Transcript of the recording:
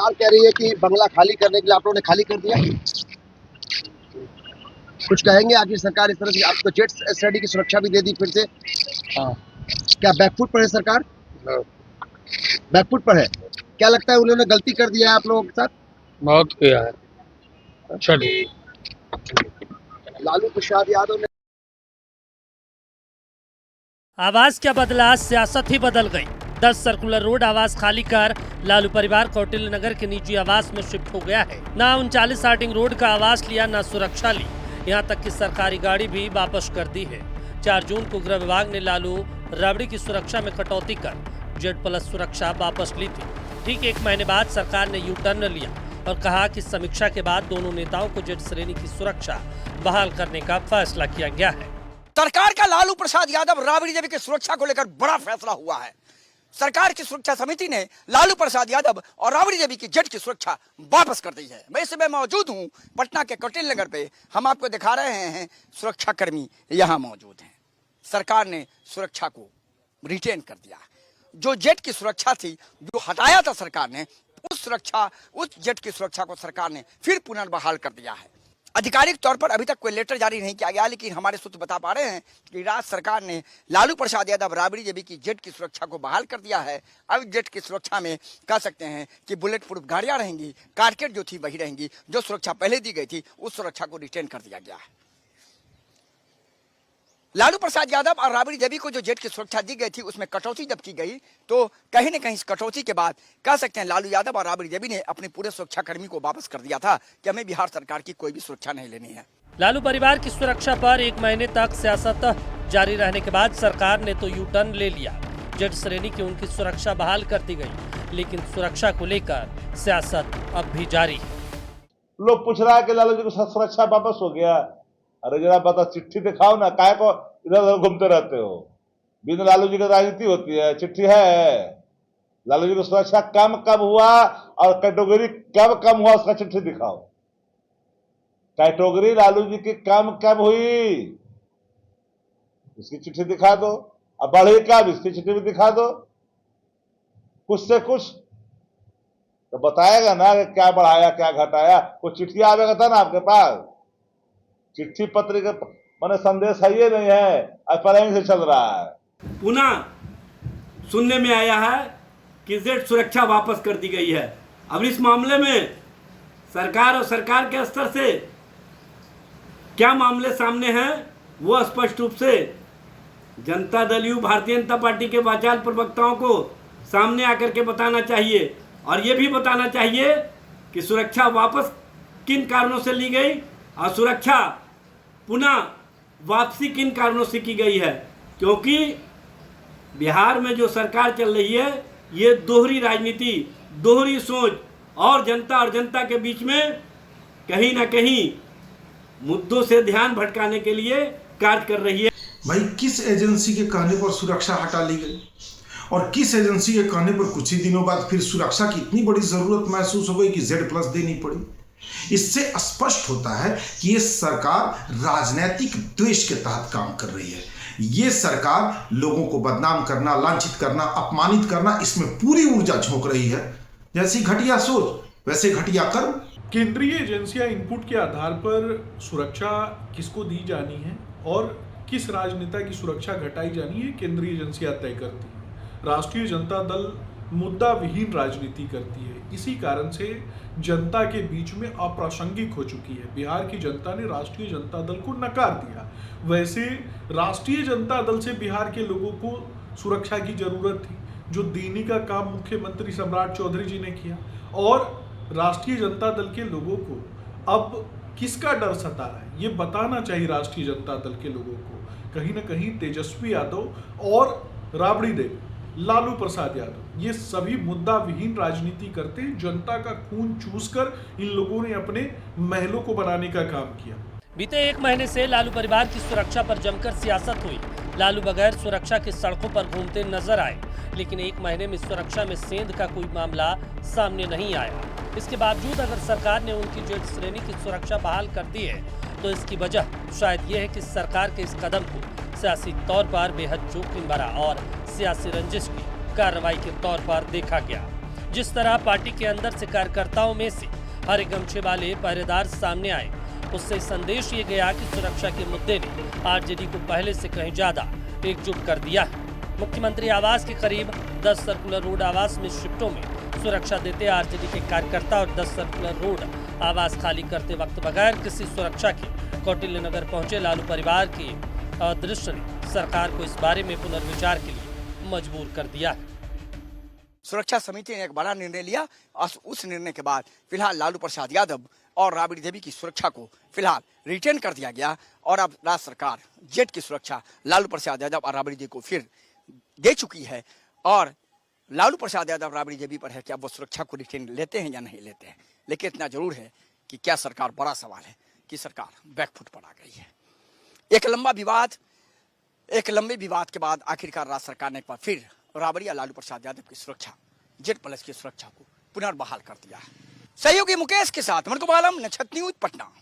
सरकार कह रही है कि बंगला खाली करने के लिए आप लोगों ने खाली कर दिया। कुछ कहेंगे? आखिर सरकार इस तरह से आपको जेट स्टडी की सुरक्षा भी दे दी फिर से। हाँ। क्या बैकफुट पर है सरकार? बैकफुट पर है। क्या लगता है उन्होंने गलती कर दिया है आप लोगों के साथ? बहुत किया है। चलिए। लालू प्रसाद यादव ने आवाज क्या बदला, सियासत ही बदल गई। 10 सर्कुलर रोड आवास खाली कर लालू परिवार कौटिल्य नगर के निजी आवास में शिफ्ट हो गया है। ना 39 हार्डिंग रोड का आवास लिया, ना सुरक्षा ली, यहाँ तक कि सरकारी गाड़ी भी वापस कर दी है। 4 जून को गृह विभाग ने लालू राबड़ी की सुरक्षा में कटौती कर Z+ सुरक्षा वापस ली थी। ठीक 1 महीने बाद सरकार ने यू टर्न लिया और कहा कि समीक्षा के बाद दोनों नेताओं को Z श्रेणी की सुरक्षा बहाल करने का फैसला किया गया है। सरकार का लालू प्रसाद यादव राबड़ी देवी की सुरक्षा को लेकर बड़ा फैसला हुआ है। सरकार की सुरक्षा समिति ने लालू प्रसाद यादव और राबड़ी देवी की जेट की सुरक्षा वापस कर दी है। मैं इस समय मौजूद हूं पटना के कौटिल्य नगर पे। हम आपको दिखा रहे हैं सुरक्षा कर्मी यहां मौजूद हैं। सरकार ने सुरक्षा को रिटेन कर दिया। जो जेट की सुरक्षा थी, जो हटाया था सरकार ने, उस जेट की सुरक्षा को सरकार ने फिर पुनर्बहाल कर दिया है। आधिकारिक तौर पर अभी तक कोई लेटर जारी नहीं किया गया, लेकिन हमारे सूत्र बता पा रहे हैं कि राज्य सरकार ने लालू प्रसाद यादव राबड़ी देवी की जेट की सुरक्षा को बहाल कर दिया है। अब जेट की सुरक्षा में कह सकते हैं कि बुलेट प्रूफ गाड़ियां रहेंगी, कारकेट जो थी वही रहेंगी। जो सुरक्षा पहले दी गई थी उस सुरक्षा को रिटेन कर दिया गया है। लालू प्रसाद यादव और राबड़ी देवी को जो जेट की सुरक्षा दी गई थी उसमें कटौती जब की गई तो कहीं न कहीं इस कटौती के बाद कह सकते हैं लालू यादव और राबड़ी देवी ने अपने पूरे सुरक्षा कर्मी को वापस कर दिया था कि हमें बिहार सरकार की कोई भी सुरक्षा नहीं लेनी है। लालू परिवार की सुरक्षा पर 1 महीने तक सियासत जारी रहने के बाद सरकार ने तो यू टर्न ले लिया। Z श्रेणी की उनकी सुरक्षा बहाल कर दी गई, लेकिन सुरक्षा को लेकर सियासत अब भी जारी है। लोग पूछ रहा है कि लालू जी को सुरक्षा वापस हो गया। अरे जरा बता, चिट्ठी दिखाओ ना, काहे को इधर उधर घूमते रहते हो। बिना लालू जी की राजनीति होती है, चिट्ठी है। लालू जी की सुरक्षा कब हुआ और कैटेगरी कब हुआ उसका चिट्ठी दिखाओ। कैटेगरी लालू जी की कब हुई इसकी चिट्ठी दिखा दो। अब बढ़ी कब इसकी चिट्ठी भी दिखा दो। कुछ से कुछ तो बताएगा ना कि क्या बढ़ाया क्या घटाया। कुछ चिट्ठी आवेगा था ना आपके पास। चिट्ठी पत्र के माने संदेश है ये नहीं है, अपराध से चल रहा है। पुनः सुनने में आया है कि जेट सुरक्षा वापस कर दी गई है। अब इस मामले में सरकार और सरकार के स्तर से क्या मामले सामने हैं वो स्पष्ट रूप से जनता दल यू भारतीय जनता पार्टी के वाचाल प्रवक्ताओं को सामने आकर के बताना चाहिए और ये भी बताना चाहिए कि सुरक्षा वापस किन कारणों से ली गई और सुरक्षा पुनः वापसी किन कारणों से की गई है। क्योंकि बिहार में जो सरकार चल रही है ये दोहरी राजनीति, दोहरी सोच और जनता के बीच में कहीं ना कहीं मुद्दों से ध्यान भटकाने के लिए कार्य कर रही है। भाई किस एजेंसी के कहने पर सुरक्षा हटा ली गई और किस एजेंसी के कहने पर कुछ ही दिनों बाद फिर सुरक्षा की इतनी बड़ी जरूरत महसूस हो गई कि Z+ देनी पड़ी। इससे स्पष्ट होता है कि ये सरकार राजनीतिक द्वेष के तहत काम कर रही है। ये सरकार लोगों को बदनाम करना, लांछित करना, अपमानित करना, इसमें पूरी ऊर्जा झोंक रही है। जैसी घटिया सोच वैसे घटिया कर्म। केंद्रीय एजेंसियां इनपुट के आधार पर सुरक्षा किसको दी जानी है और किस राजनेता की सुरक्षा घटाई जानी है केंद्रीय एजेंसियां तय करती है। राष्ट्रीय जनता दल मुद्दा विहीन राजनीति करती है। इसी कारण से जनता के बीच में अप्रासंगिक हो चुकी है। बिहार की जनता ने राष्ट्रीय जनता दल को नकार दिया। वैसे राष्ट्रीय जनता दल से बिहार के लोगों को सुरक्षा की जरूरत थी, जो देने का काम मुख्यमंत्री सम्राट चौधरी जी ने किया। और राष्ट्रीय जनता दल के लोगों को अब किसका डर सता रहा है ये बताना चाहिए राष्ट्रीय जनता दल के लोगों को। कहीं ना कहीं तेजस्वी यादव और राबड़ी देवी, लालू प्रसाद यादव ये सभी मुद्दा विहीन राजनीति करते हैं। जनता का खून चूसकर इन लोगों ने अपने महलों को बनाने का काम किया। बीते 1 महीने से लालू परिवार की सुरक्षा पर जमकर सियासत हुई। लालू बगैर सुरक्षा के सड़कों पर घूमते नजर आए, लेकिन 1 महीने में सुरक्षा में सेंध का कोई मामला सामने नहीं आया। इसके बावजूद अगर सरकार ने उनकी जेट श्रेणी की सुरक्षा बहाल कर दी है तो इसकी वजह शायद ये है कि सरकार के इस कदम को सियासी तौर पर बेहद जोखिम भरा और सियासी रंजिश की कार्रवाई के तौर पर देखा गया, जिस तरह पार्टी के अंदर से कार्यकर्ताओं में से हरे गमछे वाले पहरेदार सामने आए, उससे संदेश ये गया कि सुरक्षा के मुद्दे ने आरजेडी को पहले से कहीं ज्यादा एकजुट कर दिया है। मुख्यमंत्री आवास के करीब 10 सर्कुलर रोड आवास में शिफ्टों में सुरक्षा देते आरजेडी के कार्यकर्ता और 10 सर्कुलर रोड आवास खाली करते वक्त बगैर किसी सुरक्षा के कौटिल्य नगर पहुंचे लालू परिवार के अदृश्य ने सरकार को इस बारे में पुनर्विचार के लिए मजबूर कर दिया है। सुरक्षा समिति ने एक बड़ा निर्णय लिया और उस निर्णय के बाद फिलहाल लालू प्रसाद यादव और राबड़ी देवी की सुरक्षा को फिलहाल रिटेन कर दिया गया और अब राज्य सरकार जेट की सुरक्षा लालू प्रसाद यादव और राबड़ी देवी को फिर दे चुकी है और लालू प्रसाद यादव राबड़ी देवी पर है कि अब वो सुरक्षा को रिटेन लेते हैं या नहीं लेते हैं। लेकिन इतना जरूर है कि क्या सरकार, बड़ा सवाल है कि सरकार बैकफुट पर आ गई है। एक लंबे विवाद के बाद आखिरकार राज्य सरकार ने एक बार फिर राबड़ी या लालू प्रसाद यादव की सुरक्षा, जेट प्लस की सुरक्षा को पुनर्बहाल कर दिया है। सहयोगी मुकेश के साथ मणकुमार आलम, नक्षत्र न्यूज, पटना।